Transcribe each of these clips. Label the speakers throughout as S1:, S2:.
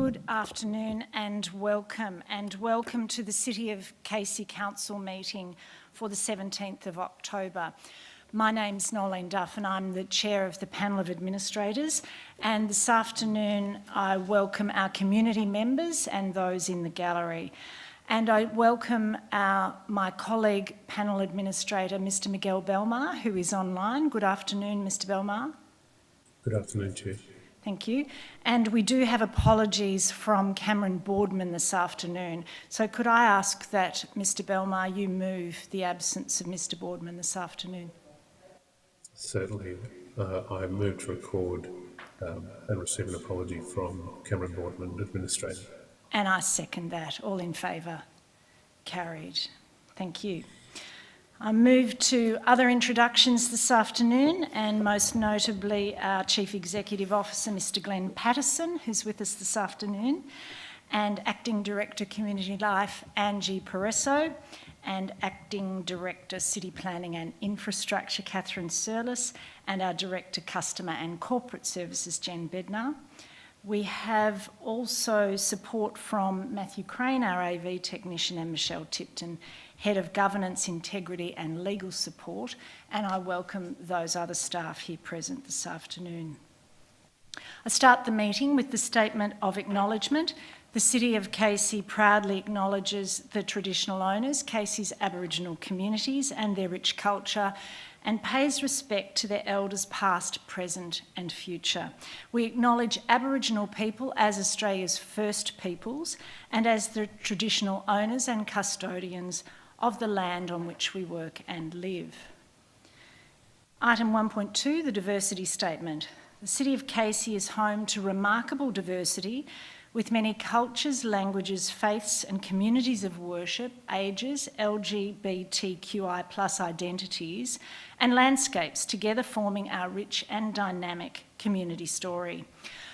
S1: Good afternoon and welcome to the City of Casey Council meeting for the 17th of October. My name's Nolene Duff and I'm the Chair of the Panel of Administrators, and this afternoon I welcome our community members and those in the gallery. And I welcome my colleague Panel Administrator Mr Miguel Belmar, who is online. Good afternoon, Mr Belmar.
S2: Good afternoon, Chair.
S1: Thank you. And we do have apologies from Cameron Boardman this afternoon. So could I ask that, Mr Belmar, you move the absence of Mr Boardman this afternoon?
S2: Certainly. I move to record and receive an apology from Cameron Boardman, Administrator.
S1: And I second that. All in favour? Carried. Thank you. I move to other introductions this afternoon, and most notably our Chief Executive Officer, Mr Glenn Patterson, who's with us this afternoon, and Acting Director Community Life, Angie Peresso, and Acting Director City Planning and Infrastructure, Catherine Surlis, and our Director Customer and Corporate Services, Jen Bednar. We have also support from Matthew Crane, our AV technician, and Michelle Tipton, Head of Governance, Integrity and Legal Support, and I welcome those other staff here present this afternoon. I start the meeting with the statement of acknowledgement. The City of Casey proudly acknowledges the traditional owners, Casey's Aboriginal communities and their rich culture, and pays respect to their elders past, present and future. We acknowledge Aboriginal people as Australia's first peoples and as the traditional owners and custodians of the land on which we work and live. Item 1.2, the diversity statement. The City of Casey is home to remarkable diversity with many cultures, languages, faiths and communities of worship, ages, LGBTQI+ identities and landscapes, together forming our rich and dynamic community story.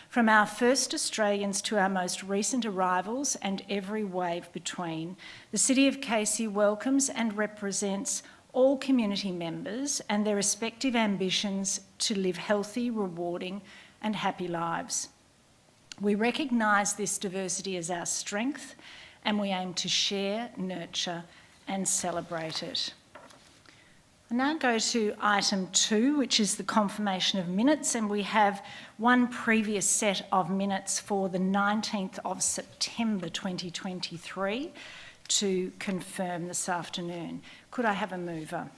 S1: From our first Australians to our most recent arrivals and every wave between, the City of Casey welcomes and represents all community members and their respective ambitions to live healthy, rewarding and happy lives. We recognise this diversity as our strength and we aim to share, nurture and celebrate it. I now go to item 2, which is the confirmation of minutes, and we have one previous set of minutes for the 19th of September 2023 to confirm this afternoon. Could I have a mover?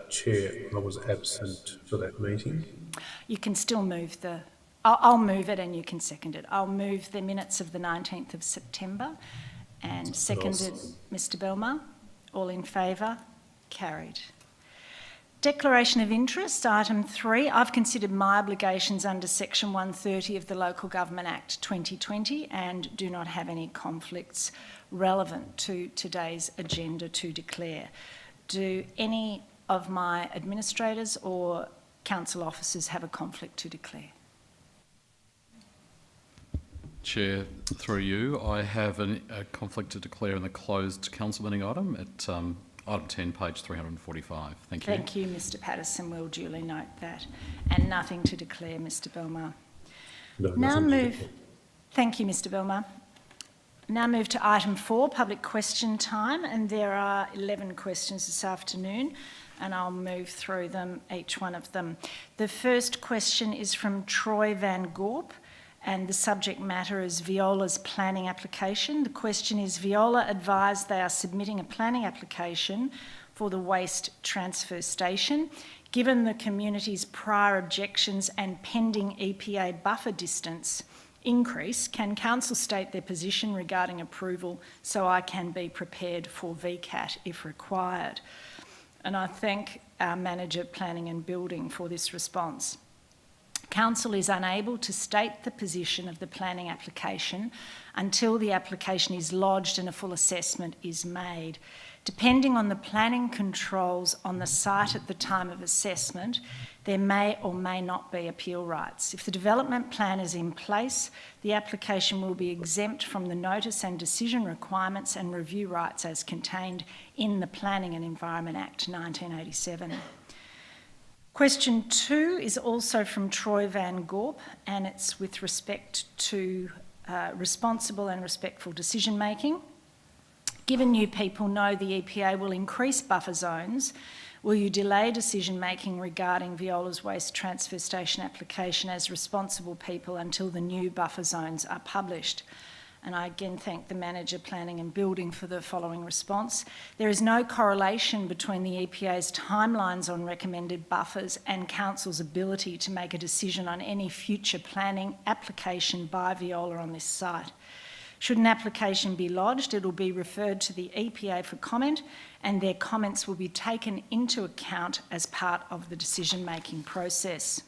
S2: Chair, I was absent for that meeting.
S1: You can still move the... I'll move it and you can second it. I'll move the minutes of the 19th of September and seconded Mr Belmar. All in favour? Carried. Declaration of interest, item 3. I've considered my obligations under section 130 of the Local Government Act 2020 and do not have any conflicts relevant to today's agenda to declare. Do any of my administrators or council officers have a conflict to declare?
S3: Chair, through you, I have a conflict to declare in the closed council meeting item at item 10, page 345. Thank you.
S1: Thank you, Mr Patterson. We'll duly note that. And nothing to declare, Mr Belmar.
S2: No,
S1: now move. Thank you, Mr Belmar. Now move to item 4, public question time, and there are 11 questions this afternoon, and I'll move through them, each one of them. The first question is from Troy Van Gorp, and the subject matter is Viola's planning application. The question is, Viola advised they are submitting a planning application for the waste transfer station. Given the community's prior objections and pending EPA buffer distance increase, can council state their position regarding approval so I can be prepared for VCAT if required? And I thank our Manager Planning and Building for this response. Council is unable to state the position of the planning application until the application is lodged and a full assessment is made. Depending on the planning controls on the site at the time of assessment, there may or may not be appeal rights. If the development plan is in place, the application will be exempt from the notice and decision requirements and review rights as contained in the Planning and Environment Act 1987. Question 2 is also from Troy Van Gorp, and it's with respect to responsible and respectful decision making. Given new people know the EPA will increase buffer zones, will you delay decision making regarding Viola's waste transfer station application as responsible people until the new buffer zones are published? And I again thank the Manager, Planning and Building for the following response. There is no correlation between the EPA's timelines on recommended buffers and Council's ability to make a decision on any future planning application by Viola on this site. Should an application be lodged, it will be referred to the EPA for comment, and their comments will be taken into account as part of the decision-making process.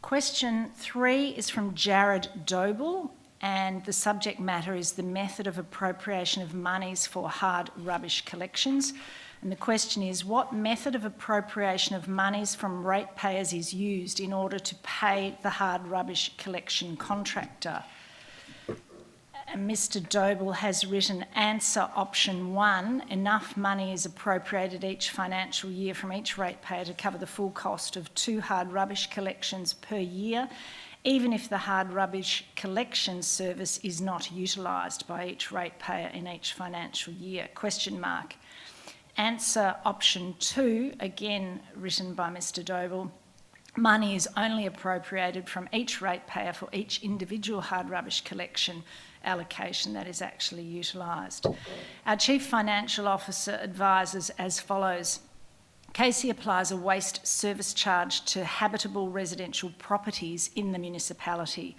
S1: Question 3 is from Jared Doble, and the subject matter is the method of appropriation of monies for hard rubbish collections. And the question is, what method of appropriation of monies from ratepayers is used in order to pay the hard rubbish collection contractor? And Mr. Doble has written answer option 1, enough money is appropriated each financial year from each ratepayer to cover the full cost of 2 hard rubbish collections per year, even if the hard rubbish collection service is not utilised by each ratepayer in each financial year, question mark. Answer option 2, again written by Mr. Doble, money is only appropriated from each ratepayer for each individual hard rubbish collection allocation that is actually utilised. Our Chief Financial Officer advises as follows. Casey applies a waste service charge to habitable residential properties in the municipality.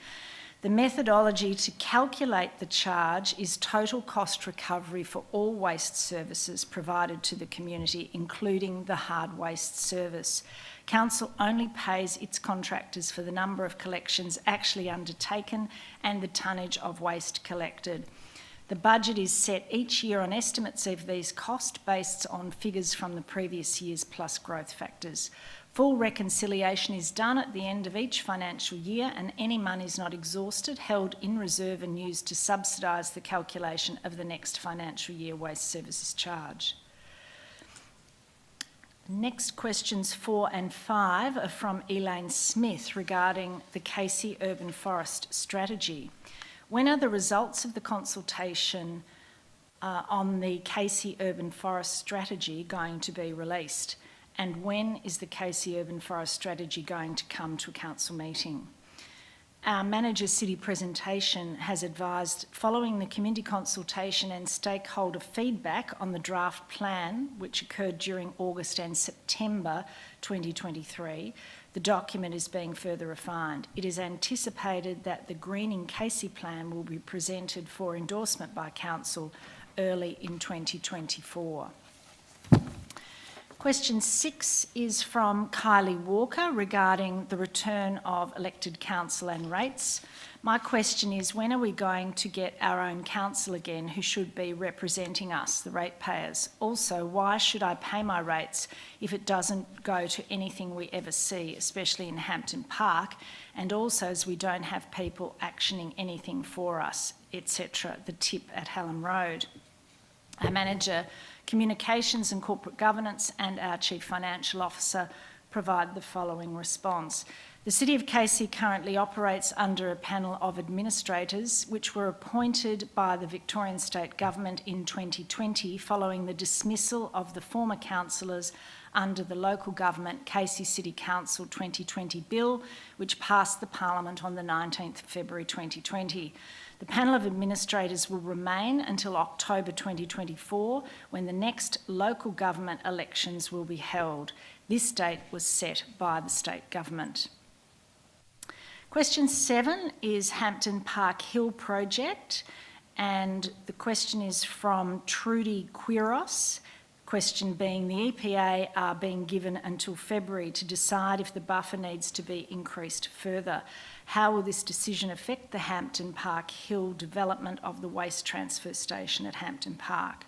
S1: The methodology to calculate the charge is total cost recovery for all waste services provided to the community, including the hard waste service. Council only pays its contractors for the number of collections actually undertaken and the tonnage of waste collected. The budget is set each year on estimates of these costs based on figures from the previous years plus growth factors. Full reconciliation is done at the end of each financial year, and any monies not exhausted held in reserve and used to subsidise the calculation of the next financial year waste services charge. Next questions 4 and 5 are from Elaine Smith regarding the Casey Urban Forest Strategy. When are the results of the consultation on the Casey Urban Forest Strategy going to be released? And when is the Casey Urban Forest Strategy going to come to a council meeting? Our Manager City presentation has advised, following the community consultation and stakeholder feedback on the draft plan, which occurred during August and September 2023, the document is being further refined. It is anticipated that the Greening Casey plan will be presented for endorsement by Council early in 2024. Question 6 is from Kylie Walker regarding the return of elected council and rates. My question is, when are we going to get our own council again who should be representing us, the ratepayers? Also, why should I pay my rates if it doesn't go to anything we ever see, especially in Hampton Park, and also as we don't have people actioning anything for us, etc. The tip at Hallam Road. Our Manager, Communications and Corporate Governance and our Chief Financial Officer provide the following response. The City of Casey currently operates under a panel of administrators which were appointed by the Victorian State Government in 2020 following the dismissal of the former councillors under the Local Government Casey City Council 2020 Bill, which passed the Parliament on the 19th of February 2020. The panel of administrators will remain until October 2024, when the next local government elections will be held. This date was set by the state government. Question 7 is Hampton Park Hill project, and the question is from Trudy Quiros. Question being, the EPA are being given until February to decide if the buffer needs to be increased further. How will this decision affect the Hampton Park Hill development of the waste transfer station at Hampton Park?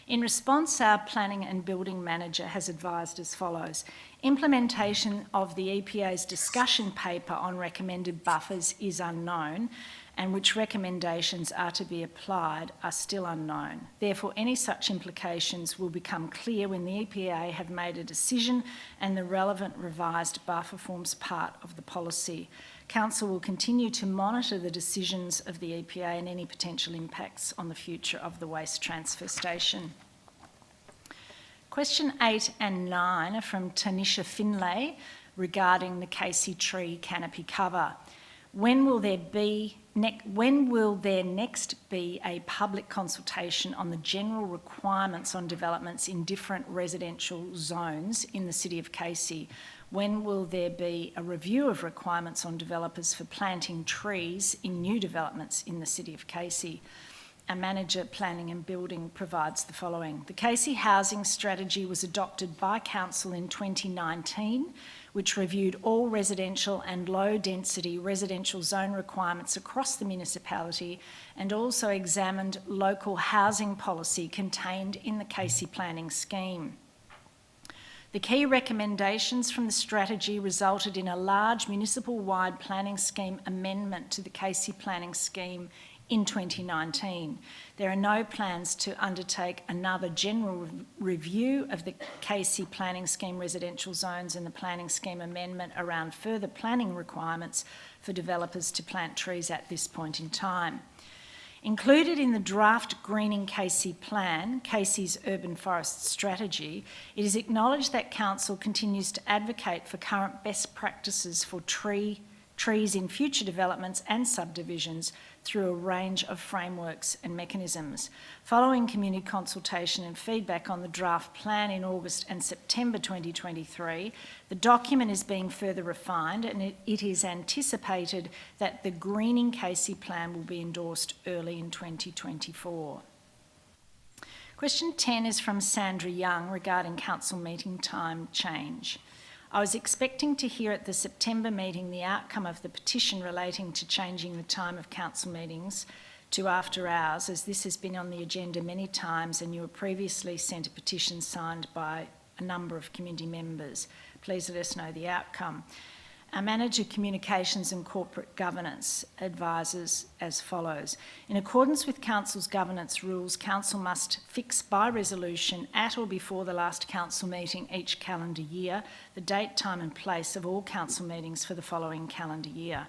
S1: In response, our Planning and Building Manager has advised as follows. Implementation of the EPA's discussion paper on recommended buffers is unknown, and which recommendations are to be applied are still unknown. Therefore, any such implications will become clear when the EPA have made a decision and the relevant revised buffer forms part of the policy. Council will continue to monitor the decisions of the EPA and any potential impacts on the future of the waste transfer station. Question 8 and 9 are from Tanisha Finlay regarding the Casey tree canopy cover. When will there next be a public consultation on the general requirements on developments in different residential zones in the City of Casey? When will there be a review of requirements on developers for planting trees in new developments in the City of Casey? Our Manager, Planning and Building provides the following. The Casey Housing Strategy was adopted by Council in 2019, which reviewed all residential and low-density residential zone requirements across the municipality and also examined local housing policy contained in the Casey Planning Scheme. The key recommendations from the strategy resulted in a large municipal-wide planning scheme amendment to the Casey Planning Scheme in 2019. There are no plans to undertake another general review of the Casey Planning Scheme residential zones and the planning scheme amendment around further planning requirements for developers to plant trees at this point in time. Included in the draft Greening Casey Plan, Casey's Urban Forest Strategy, it is acknowledged that Council continues to advocate for current best practices for trees in future developments and subdivisions through a range of frameworks and mechanisms. Following community consultation and feedback on the draft plan in August and September 2023, the document is being further refined and it is anticipated that the Greening Casey Plan will be endorsed early in 2024. Question 10 is from Sandra Young regarding council meeting time change. I was expecting to hear at the September meeting the outcome of the petition relating to changing the time of council meetings to after hours, as this has been on the agenda many times and you were previously sent a petition signed by a number of community members. Please let us know the outcome. Our Manager, Communications and Corporate Governance advises as follows. In accordance with Council's governance rules, Council must fix by resolution at or before the last Council meeting each calendar year the date, time and place of all Council meetings for the following calendar year.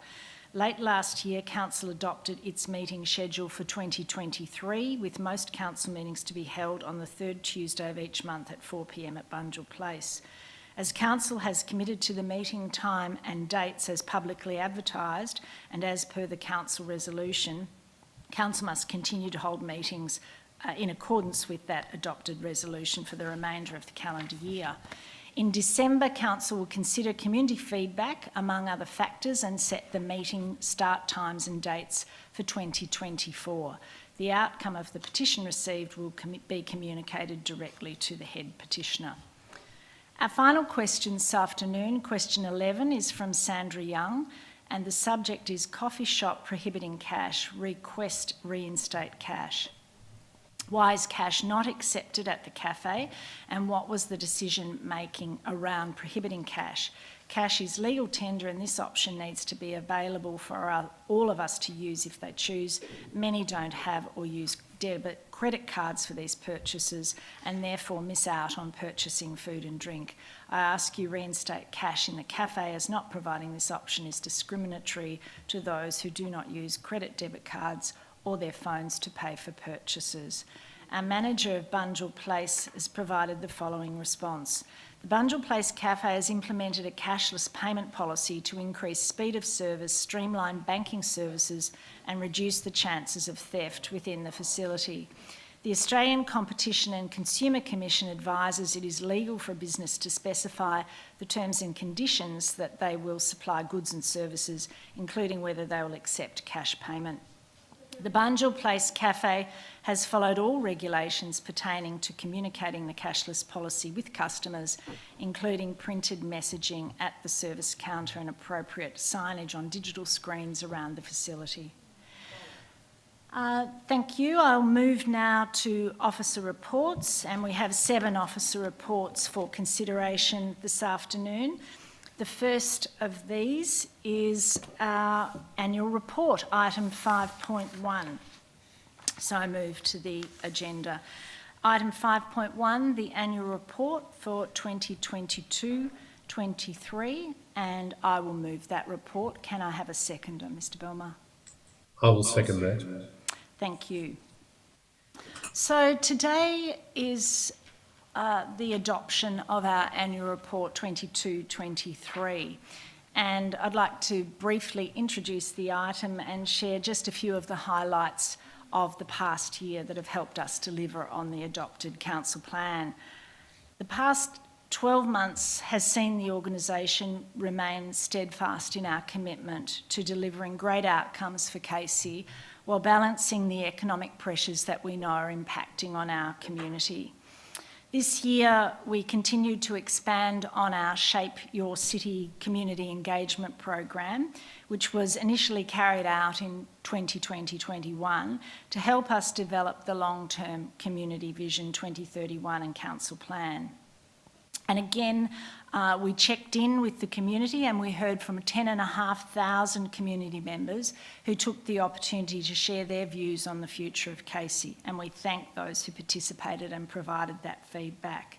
S1: Late last year, Council adopted its meeting schedule for 2023, with most Council meetings to be held on the third Tuesday of each month at 4 p.m. at Bunjil Place. As Council has committed to the meeting time and dates as publicly advertised and as per the Council resolution, Council must continue to hold meetings in accordance with that adopted resolution for the remainder of the calendar year. In December, Council will consider community feedback, among other factors, and set the meeting start times and dates for 2024. The outcome of the petition received will be communicated directly to the head petitioner. Our final question this afternoon, question 11, is from Sandra Young, and the subject is coffee shop prohibiting cash, request reinstate cash. Why is cash not accepted at the cafe, and what was the decision making around prohibiting cash? Cash is legal tender and this option needs to be available for all of us to use if they choose. Many don't have or use debit credit cards for these purchases and therefore miss out on purchasing food and drink. I ask you reinstate cash in the cafe, as not providing this option is discriminatory to those who do not use credit debit cards or their phones to pay for purchases. Our Manager of Bunjil Place has provided the following response. The Bunjil Place Cafe has implemented a cashless payment policy to increase speed of service, streamline banking services and reduce the chances of theft within the facility. The Australian Competition and Consumer Commission advises it is legal for a business to specify the terms and conditions that they will supply goods and services, including whether they will accept cash payment. The Bunjil Place Cafe has followed all regulations pertaining to communicating the cashless policy with customers, including printed messaging at the service counter and appropriate signage on digital screens around the facility. Thank you. I'll move now to officer reports, and we have 7 officer reports for consideration this afternoon. The first of these is our annual report, item 5.1. So I move to the agenda. Item 5.1, the annual report for 2022-23, and I will move that report. Can I have a seconder, Mr. Belmar?
S2: I will second that.
S1: Thank you. So today is the adoption of our annual report 22-23, and I'd like to briefly introduce the item and share just a few of the highlights of the past year that have helped us deliver on the adopted council plan. The past 12 months has seen the organisation remain steadfast in our commitment to delivering great outcomes for Casey while balancing the economic pressures that we know are impacting on our community. This year, we continued to expand on our Shape Your City community engagement program, which was initially carried out in 2020-21 to help us develop the long-term Community Vision 2031 and Council Plan. And again, we checked in with the community and we heard from 10,500 community members who took the opportunity to share their views on the future of Casey, and we thank those who participated and provided that feedback.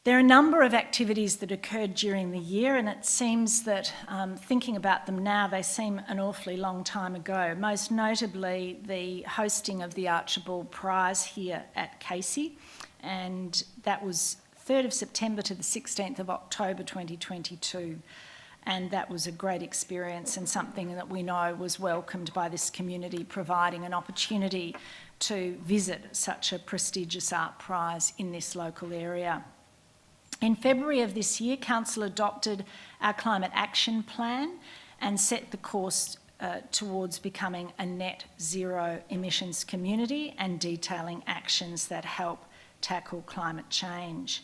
S1: There are a number of activities that occurred during the year, and it seems that thinking about them now, they seem an awfully long time ago. Most notably, the hosting of the Archibald Prize here at Casey, and that was 3rd of September to the 16th of October 2022. And that was a great experience and something that we know was welcomed by this community, providing an opportunity to visit such a prestigious art prize in this local area. In February of this year, Council adopted our Climate Action Plan and set the course towards becoming a net zero emissions community and detailing actions that help tackle climate change.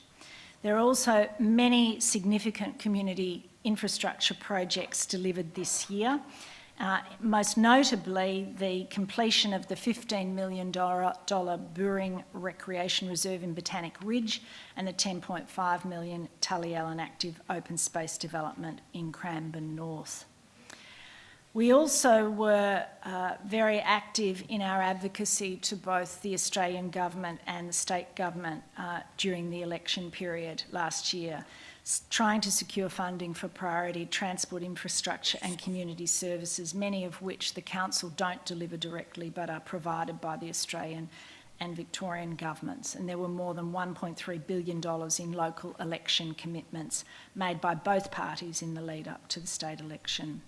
S1: There are also many significant community infrastructure projects delivered this year, most notably the completion of the $15 million Buring Recreation Reserve in Botanic Ridge and the $10.5 million Tully Allen Active Open Space Development in Cranbourne North. We also were very active in our advocacy to both the Australian government and the state government during the election period last year, trying to secure funding for priority transport infrastructure and community services, many of which the council don't deliver directly but are provided by the Australian and Victorian governments. And there were more than $1.3 billion in local election commitments made by both parties in the lead up to the state election.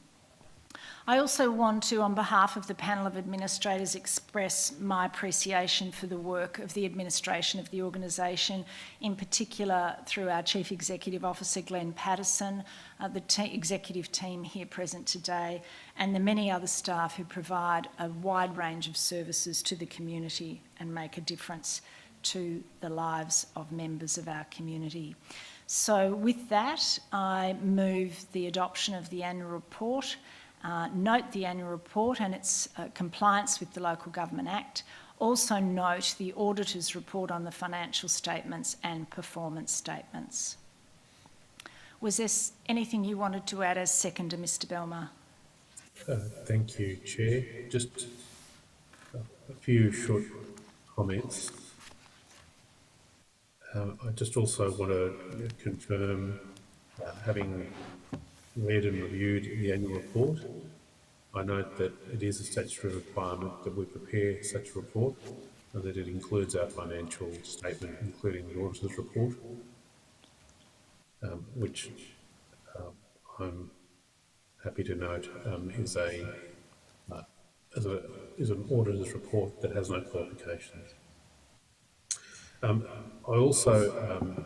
S1: I also want to, on behalf of the panel of administrators, express my appreciation for the work of the administration of the organisation, in particular through our Chief Executive Officer, Glenn Patterson, the executive team here present today, and the many other staff who provide a wide range of services to the community and make a difference to the lives of members of our community. So with that, I move the adoption of the annual report. Note the annual report and its compliance with the Local Government Act. Also note the auditor's report on the financial statements and performance statements. Was there anything you wanted to add as seconder, Mr. Belmar?
S2: Thank you, Chair. Just a few short comments. I just also want to confirm, having read and reviewed the annual report, I note that it is a statutory requirement that we prepare such a report and that it includes our financial statement, including the auditor's report, which I'm happy to note is an auditor's report that has no qualifications. I also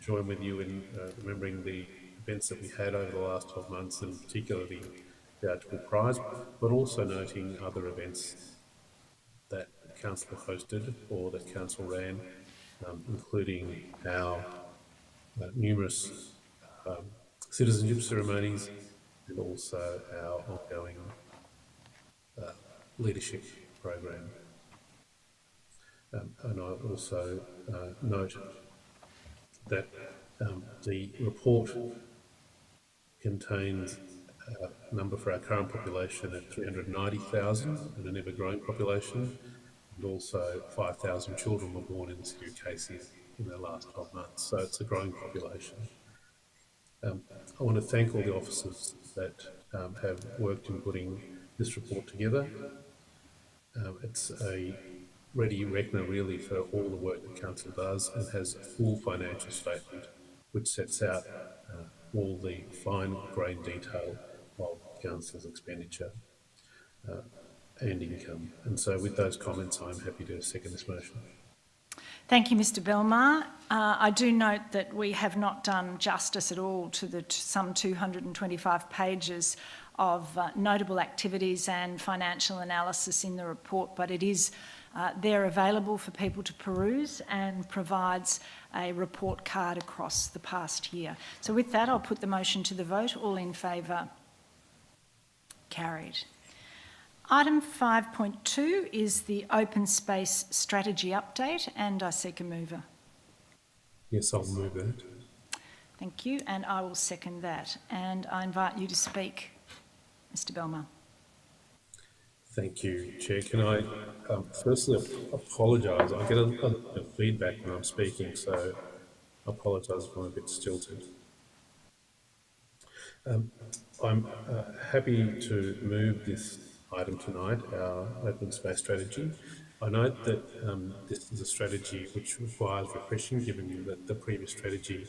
S2: join with you in remembering the events that we had over the last 12 months, and particularly the Archibald Prize, but also noting other events that Council hosted or that Council ran, including our numerous citizenship ceremonies and also our ongoing leadership program. And I also note that the report contains a number for our current population at 390,000 and an ever-growing population, and also 5,000 children were born in the city of Casey in the last 12 months, so it's a growing population. I want to thank all the officers that have worked in putting this report together. It's a ready reckoner really for all the work that Council does, and has a full financial statement which sets out all the fine-grained detail of Council's expenditure and income. And so with those comments, I'm happy to second this motion.
S1: Thank you, Mr Belmar. I do note that we have not done justice at all to the some 225 pages of notable activities and financial analysis in the report, but it is there available for people to peruse and provides a report card across the past year. So with that, I'll put the motion to the vote. All in favour? Carried. Item 5.2 is the open space strategy update, and I seek a mover.
S2: Yes, I'll move that.
S1: Thank you, and I will second that. And I invite you to speak, Mr Belmar.
S2: Thank you, Chair. Can I firstly apologise? I get a lot of feedback when I'm speaking, so I apologise if I'm a bit stilted. I'm happy to move this item tonight, our open space strategy. I note that this is a strategy which requires refreshing, given that the previous strategy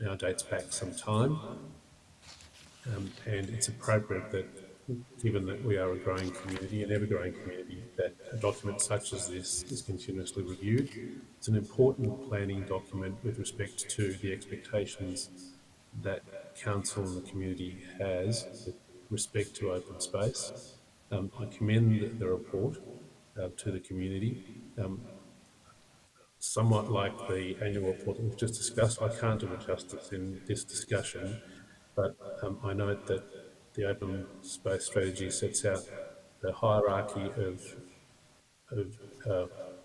S2: now dates back some time, and it's appropriate that, given that we are a growing community, an ever-growing community, that a document such as this is continuously reviewed. It's an important planning document with respect to the expectations that Council and the community has with respect to open space. I commend the report to the community. Somewhat like the annual report that we've just discussed, I can't do it justice in this discussion, but I note that the open space strategy sets out the hierarchy of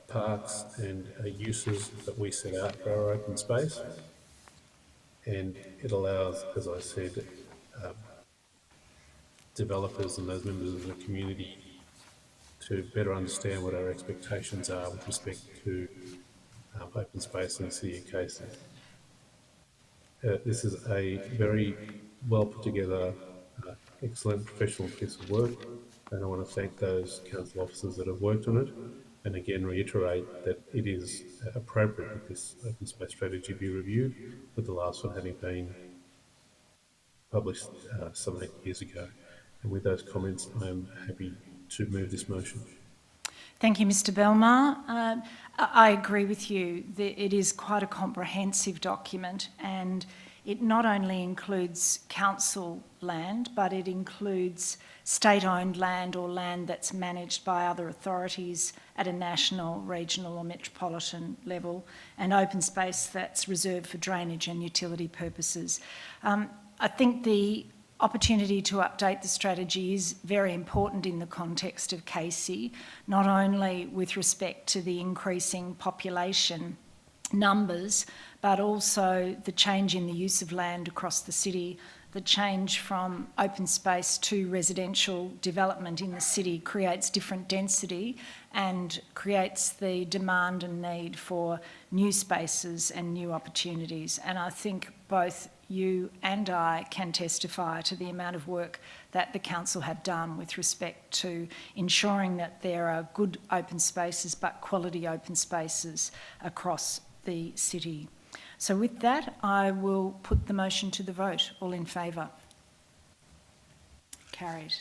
S2: parks and uses that we set out for our open space, and it allows, as I said, developers and those members of the community to better understand what our expectations are with respect to open space in the city of Casey. This is a very well put together, excellent professional piece of work, and I want to thank those council officers that have worked on it, and again reiterate that it is appropriate that this open space strategy be reviewed, with the last one having been published some 8 years ago. And with those comments, I am happy to move this motion.
S1: Thank you, Mr Belmar. I agree with you. It is quite a comprehensive document, and it not only includes council land, but it includes state-owned land or land that's managed by other authorities at a national, regional or metropolitan level, and open space that's reserved for drainage and utility purposes. I think the opportunity to update the strategy is very important in the context of Casey, not only with respect to the increasing population numbers, but also the change in the use of land across the city. The change from open space to residential development in the city creates different density and creates the demand and need for new spaces and new opportunities. And I think both you and I can testify to the amount of work that the council have done with respect to ensuring that there are good open spaces, but quality open spaces across the city. So with that, I will put the motion to the vote. All in favour? Carried.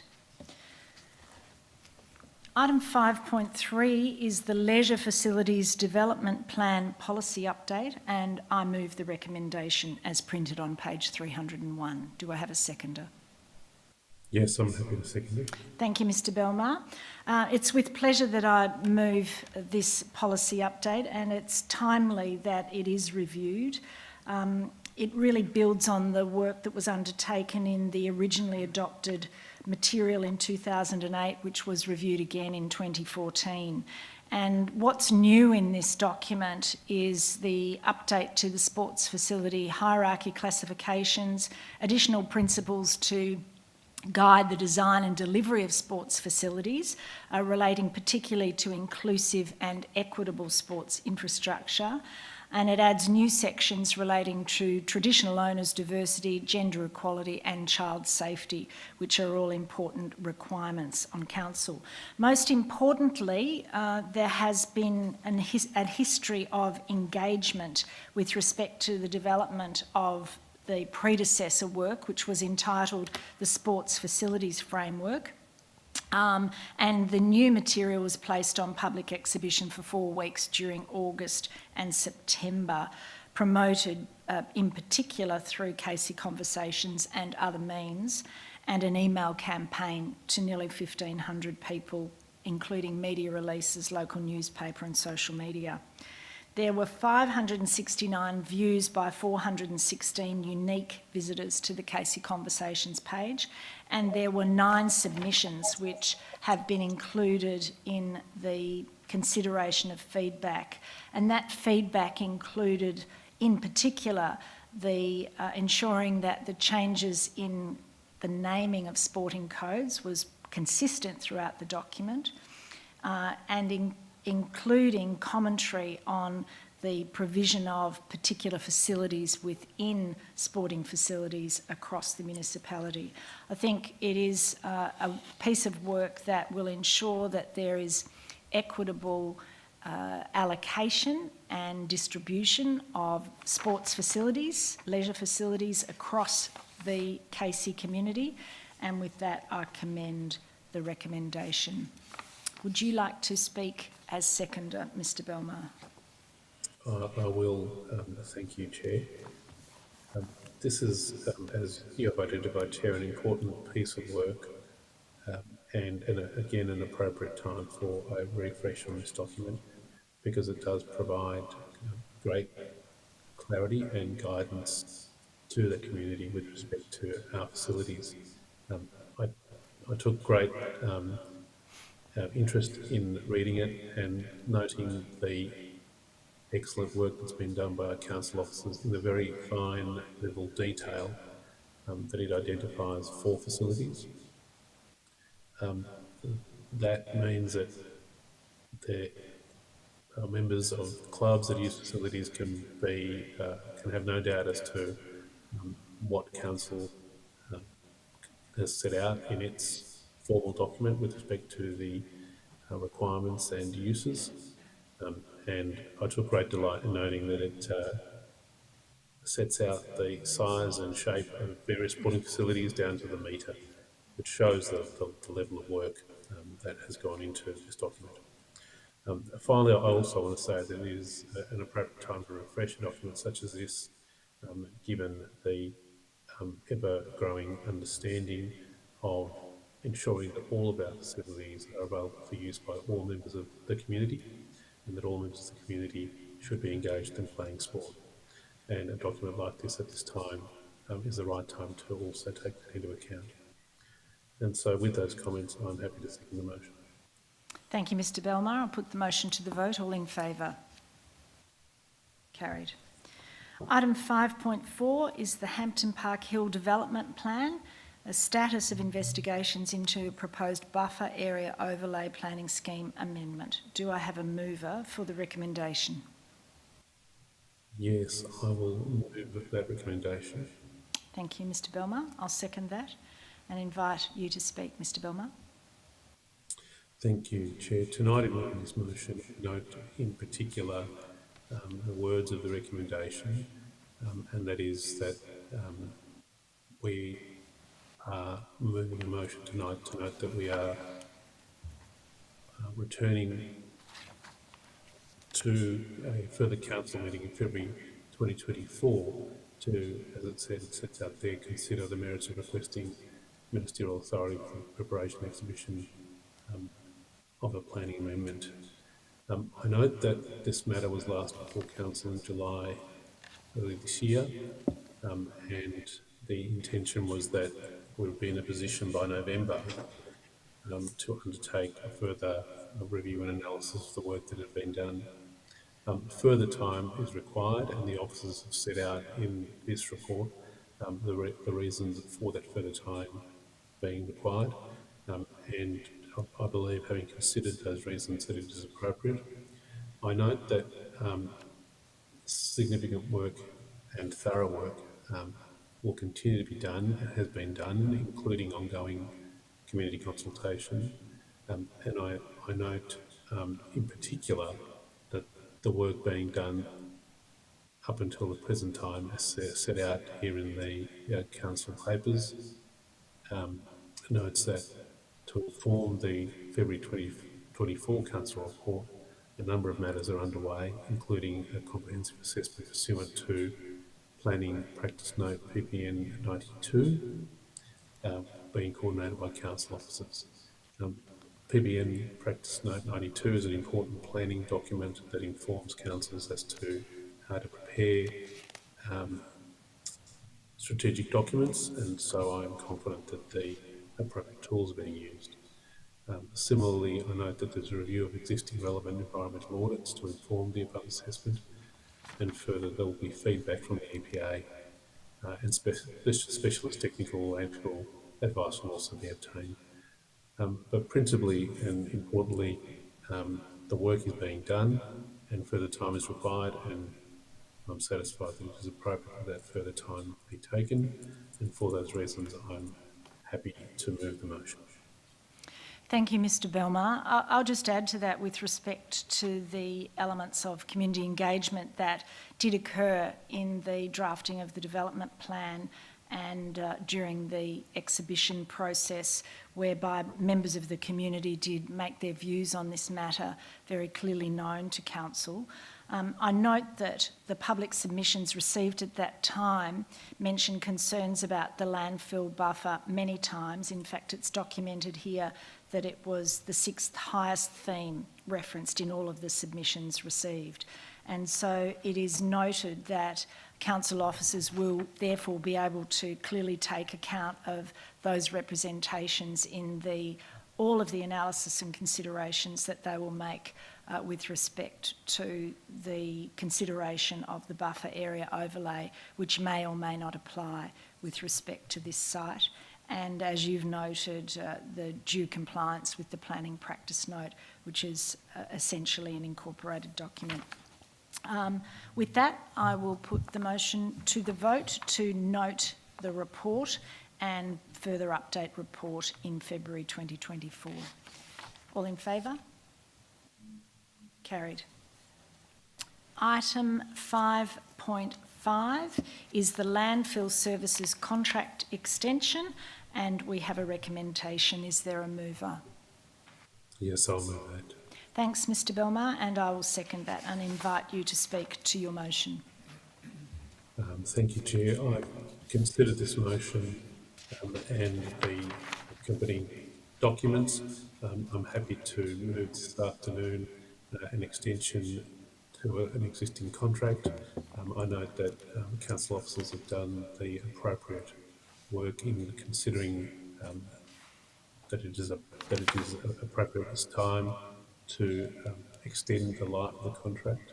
S1: Item 5.3 is the Leisure Facilities Development Plan Policy Update, and I move the recommendation as printed on page 301. Do I have a seconder?
S2: Yes, I'm happy to second it.
S1: Thank you, Mr Belmar. It's with pleasure that I move this policy update, and it's timely that it is reviewed. It really builds on the work that was undertaken in the originally adopted material in 2008, which was reviewed again in 2014. And what's new in this document is the update to the sports facility hierarchy classifications, additional principles to guide the design and delivery of sports facilities, relating particularly to inclusive and equitable sports infrastructure. And it adds new sections relating to traditional owners' diversity, gender equality and child safety, which are all important requirements on council. Most importantly, there has been a history of engagement with respect to the development of the predecessor work, which was entitled the Sports Facilities Framework. And the new material was placed on public exhibition for 4 weeks during August and September, promoted in particular through Casey Conversations and other means, and an email campaign to nearly 1,500 people, including media releases, local newspaper and social media. There were 569 views by 416 unique visitors to the Casey Conversations page, and there were 9 submissions which have been included in the consideration of feedback. And that feedback included, in particular, the ensuring that the changes in the naming of sporting codes was consistent throughout the document, and including commentary on the provision of particular facilities within sporting facilities across the municipality. I think it is a piece of work that will ensure that there is equitable allocation and distribution of sports facilities, leisure facilities across the Casey community, and with that I commend the recommendation. Would you like to speak as seconder, Mr Belmar?
S2: I will. Thank you, Chair. This is, as you have identified, Chair, an important piece of work, and again an appropriate time for a refresh on this document, because it does provide great clarity and guidance to the community with respect to our facilities. I took great interest in reading it and noting the excellent work that's been done by our council officers in the very fine level detail that it identifies for facilities. That means that the members of clubs that use facilities can have no doubt as to what council has set out in its formal document with respect to the requirements and uses, and I took great delight in noting that it sets out the size and shape of various sporting facilities down to the metre, which shows the level of work that has gone into this document. Finally, I also want to say that it is an appropriate time to refresh a document such as this, given the ever-growing understanding of ensuring that all of our facilities are available for use by all members of the community, and that all members of the community should be engaged in playing sport. And a document like this at this time is the right time to also take that into account. And so with those comments, I'm happy to second the motion.
S1: Thank you, Mr Belmar. I'll put the motion to the vote. All in favour? Carried. Item 5.4 is the Hampton Park Hill Development Plan, a status of investigations into a proposed buffer area overlay planning scheme amendment. Do I have a mover for the recommendation?
S2: Yes, I will move that recommendation.
S1: Thank you, Mr Belmar. I'll second that and invite you to speak, Mr Belmar.
S2: Thank you, Chair. Tonight in this motion, note in particular the words of the recommendation, and that is that we are moving a motion tonight to note that we are returning to a further council meeting in February 2024 to, as it said, it sets out there, consider the merits of requesting ministerial authority for preparation and exhibition of a planning amendment. I note that this matter was last before council in July early this year, and the intention was that we would be in a position by November to undertake a further review and analysis of the work that had been done. Further time is required, and the officers have set out in this report the reasons for that further time being required, and I believe, having considered those reasons, that it is appropriate. I note that significant work and thorough work will continue to be done and has been done, including ongoing community consultation. And I note in particular that the work being done up until the present time, as set out here in the council papers, notes that to inform the February 2024 council report, a number of matters are underway, including a comprehensive assessment pursuant to Planning Practice Note PPN 92, being coordinated by council officers. PPN Practice Note 92 is an important planning document that informs councils as to how to prepare strategic documents, and so I'm confident that the appropriate tools are being used. Similarly, I note that there's a review of existing relevant environmental audits to inform the above assessment, and further there will be feedback from the EPA and specialist technical landfill advice will also be obtained. But principally and importantly, the work is being done and further time is required, and I'm satisfied that it is appropriate that further time be taken, and for those reasons I'm happy to move the motion.
S1: Thank you, Mr Belmar. I'll just add to that with respect to the elements of community engagement that did occur in the drafting of the development plan and during the exhibition process, whereby members of the community did make their views on this matter very clearly known to council. I note that the public submissions received at that time mentioned concerns about the landfill buffer many times. In fact, it's documented here that it was the 6th highest theme referenced in all of the submissions received. And so it is noted that council officers will therefore be able to clearly take account of those representations in all of the analysis and considerations that they will make with respect to the consideration of the buffer area overlay, which may or may not apply with respect to this site. And as you've noted, the due compliance with the planning practice note, which is essentially an incorporated document. With that, I will put the motion to the vote to note the report and further update report in February 2024. All in favour? Carried. Item 5.5 is the landfill services contract extension, and we have a recommendation. Is there a mover?
S2: Yes, I'll move that.
S1: Thanks, Mr Belmar, and I will second that and invite you to speak to your motion.
S2: Thank you, Chair. I considered this motion and the accompanying documents. I'm happy to move this afternoon an extension to an existing contract. I note that council officers have done the appropriate work in considering that it is appropriate at this time to extend the life of the contract,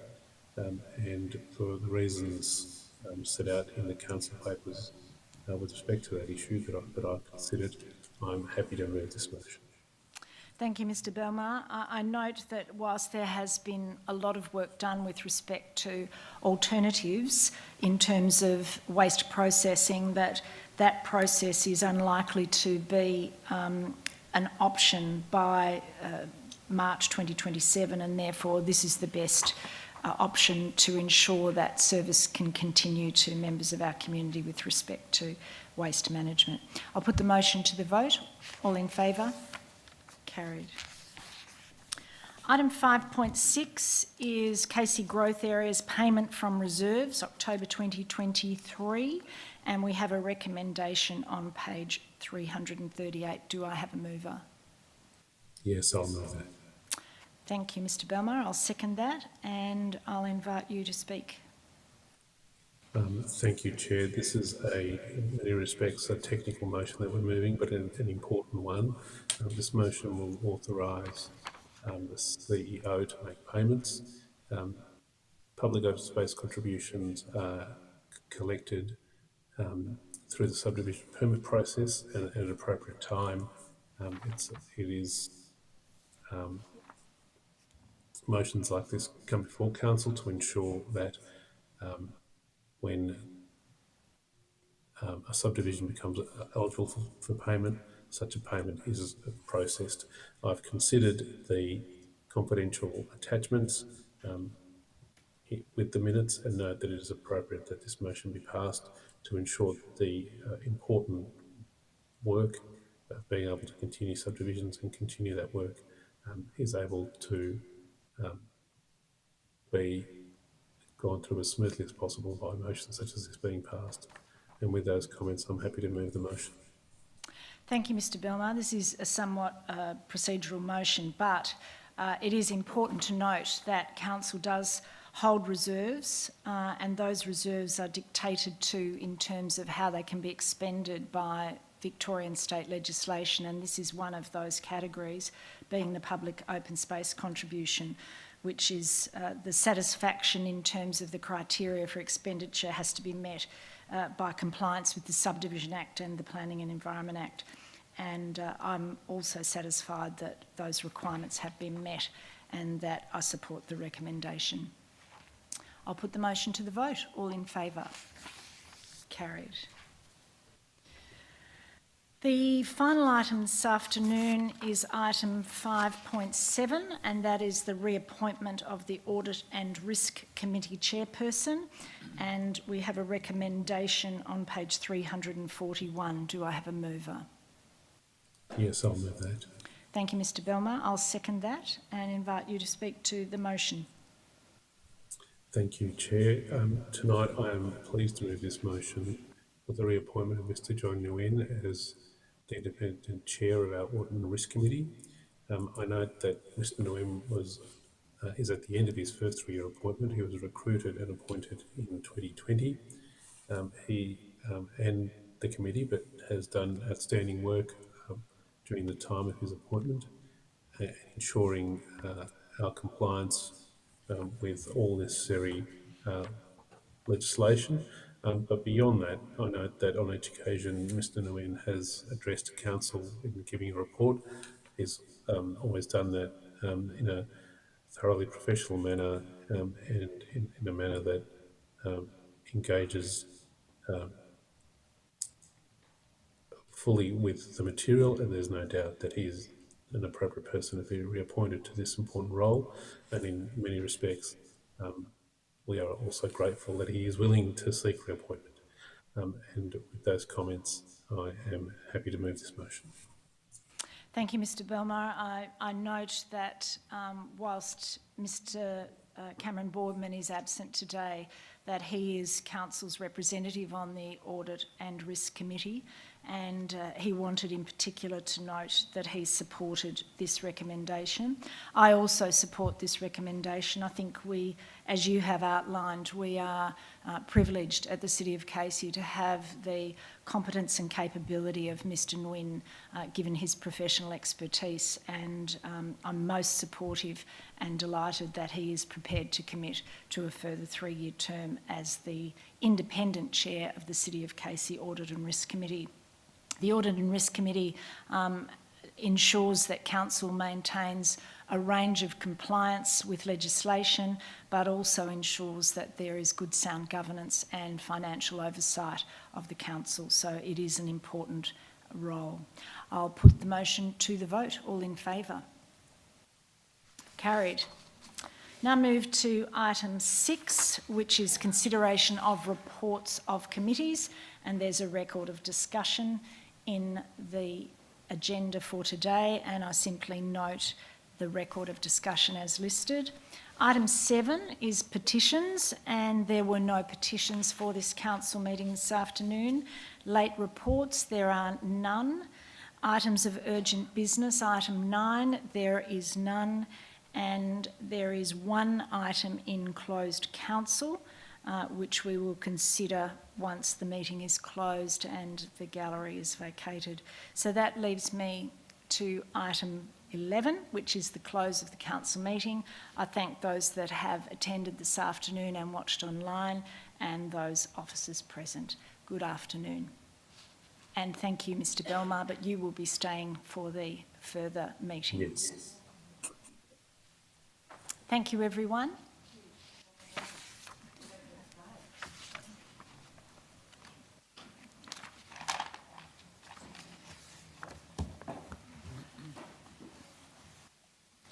S2: and for the reasons set out in the council papers with respect to that issue that I've considered, I'm happy to move this motion.
S1: Thank you, Mr Belmar. I note that whilst there has been a lot of work done with respect to alternatives in terms of waste processing, that process is unlikely to be an option by March 2027, and therefore this is the best option to ensure that service can continue to members of our community with respect to waste management. I'll put the motion to the vote. All in favour? Carried. Item 5.6 is Casey Growth Areas payment from reserves, October 2023, and we have a recommendation on page 338. Do I have a mover?
S2: Yes, I'll move that.
S1: Thank you, Mr Belmar. I'll second that, and I'll invite you to speak.
S2: Thank you, Chair. This is in many respects, a technical motion that we're moving, but an important one. This motion will authorise the CEO to make payments. Public open space contributions are collected through the subdivision permit process and at an appropriate time. It is motions like this come before council to ensure that when a subdivision becomes eligible for payment, such a payment is processed. I've considered the confidential attachments with the minutes and note that it is appropriate that this motion be passed to ensure that the important work of being able to continue subdivisions and continue that work is able to be gone through as smoothly as possible by motions such as this being passed. And with those comments, I'm happy to move the motion.
S1: Thank you, Mr Belmar. This is a somewhat procedural motion, but it is important to note that council does hold reserves and those reserves are dictated to in terms of how they can be expended by Victorian state legislation, and this is one of those categories, being the public open space contribution, which is the satisfaction in terms of the criteria for expenditure has to be met by compliance with the Subdivision Act and the Planning and Environment Act. And I'm also satisfied that those requirements have been met and that I support the recommendation. I'll put the motion to the vote. All in favour? Carried. The final item this afternoon is item 5.7, and that is the reappointment of the Audit and Risk Committee chairperson. And we have a recommendation on page 341. Do I have a mover?
S2: Yes, I'll move that.
S1: Thank you, Mr Belmar. I'll second that and invite you to speak to the motion.
S2: Thank you, Chair. Tonight I am pleased to move this motion for the reappointment of Mr John Nguyen as the independent chair of our Audit and Risk Committee. I note that Mr Nguyen is at the end of his first 3-year appointment. He was recruited and appointed in 2020. He and the committee has done outstanding work during the time of his appointment, ensuring our compliance with all necessary legislation. But beyond that, I note that on each occasion Mr Nguyen has addressed council in giving a report. He's always done that in a thoroughly professional manner and in a manner that engages fully with the material, and there's no doubt that he is an appropriate person to be reappointed to this important role. And in many respects, we are also grateful that he is willing to seek reappointment. And with those comments, I am happy to move this motion.
S1: Thank you, Mr Belmar. I note that whilst Mr Cameron Boardman is absent today, that he is council's representative on the Audit and Risk Committee, and he wanted in particular to note that he supported this recommendation. I also support this recommendation. I think we, as you have outlined, we are privileged at the City of Casey to have the competence and capability of Mr Nguyen, given his professional expertise, and I'm most supportive and delighted that he is prepared to commit to a further 3-year term as the independent chair of the City of Casey Audit and Risk Committee. The Audit and Risk Committee ensures that council maintains a range of compliance with legislation, but also ensures that there is good sound governance and financial oversight of the council. So it is an important role. I'll put the motion to the vote. All in favour? Carried. Now move to item 6, which is consideration of reports of committees, and there's a record of discussion in the agenda for today, and I simply note the record of discussion as listed. Item 7 is petitions, and there were no petitions for this council meeting this afternoon. Late reports, there are none. Items of urgent business, item 9, there is none, and there is one item in closed council. which we will consider once the meeting is closed and the gallery is vacated. So that leaves me to item 11, which is the close of the council meeting. I thank those that have attended this afternoon and watched online, and those officers present. Good afternoon. And thank you, Mr. Belmar, but you will be staying for the further meeting.
S2: Yes.
S1: Thank you, everyone.